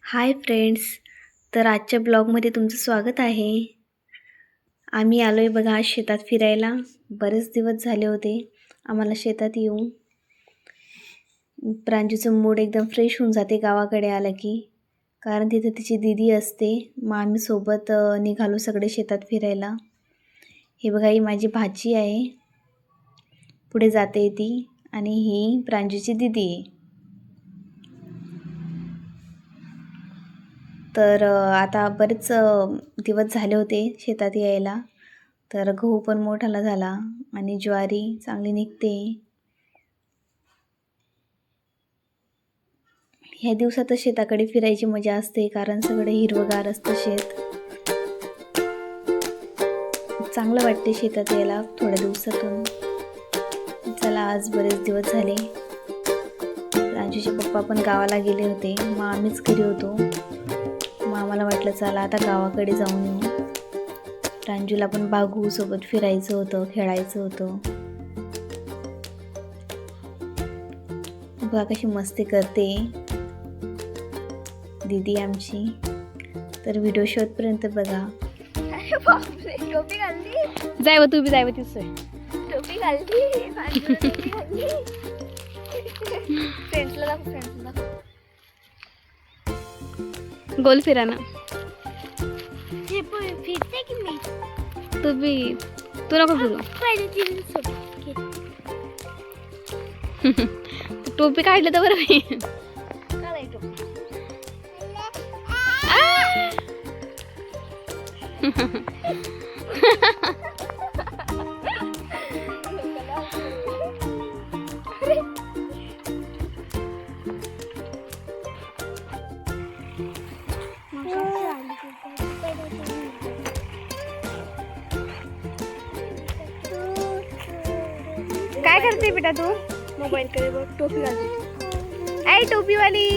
Hi friends. तर आजच्या ब्लॉगमध्ये तुमचं स्वागत आहे. आम्ही आलो आहे बघा आज शेतात फिरायला. बरेच दिवस झाले होते आम्हाला शेतात येऊन. प्रांजूचं मूड एकदम फ्रेश होऊन जाते गावाकडे आलं की, कारण तिथे तिची दीदी असते. मग आम्ही सोबत निघालो सगळे शेतात फिरायला. हे बघा ही माझी भाची आहे, पुढे जाते ती, आणि ही प्रांजूची दीदी आहे. तर आता बरेच दिवस झाले होते शेतात यायला. तर गहू पण मोठाला झाला आणि ज्वारी चांगली निघते. ह्या दिवसातच शेताकडे फिरायची मजा असते, कारण सगळे हिरवगार असतं शेत. चांगलं वाटते शेतात यायला थोड्या दिवसातून. चला आज बरेच दिवस झाले. राजूचे पप्पा पण गावाला गेले होते, मग आम्हीच घरी होतो. मग आम्हाला वाटलं चला आता गावाकडे जाऊन येऊ. प्रांजूला पण बागू सोबत फिरायचं होतं, खेळायचं होतं. बघा कशी मस्ती करते दीदी आमची. तर व्हिडिओ शॉर्टपर्यंत बघा. टोपी घालली, जाय तू बी जाय तीच टोपी घालली, फ्रेंड्सला दाखव, फ्रेंड्सला दाखव. गोल फिरा ना. हे फिरते की मी तू बी, तू नको फिरू. पहिले तिने सोबत टोपी काढली तर बरं मी. काय टोपी काय करते बेटा तू? मोबाईल कडे बघ, टोपी घालते. ऐ टोपीवाली.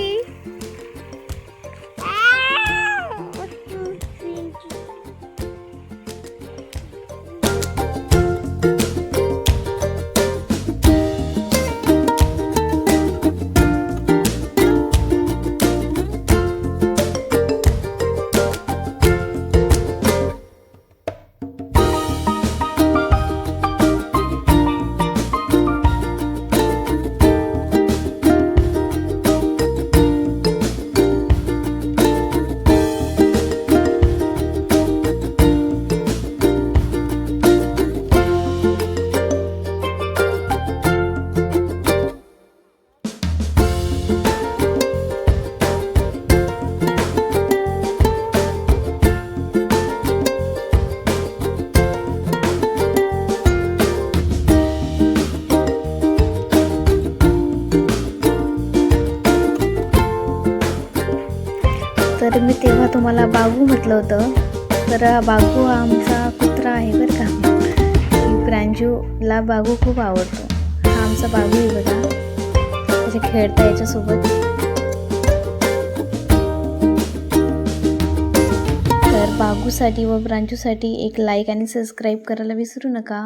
तर मी तेव्हा तुम्हाला बागू म्हटलं होतं. तर बागू हा आमचा कुत्रा आहे बरं का. प्रांजूला बागू खूप आवडतो. हा आमचा बागू आहे बघा, त्याच्या खेळता याच्यासोबत. तर बागूसाठी व प्रांजूसाठी एक लाईक आणि सबस्क्राईब करायला विसरू नका.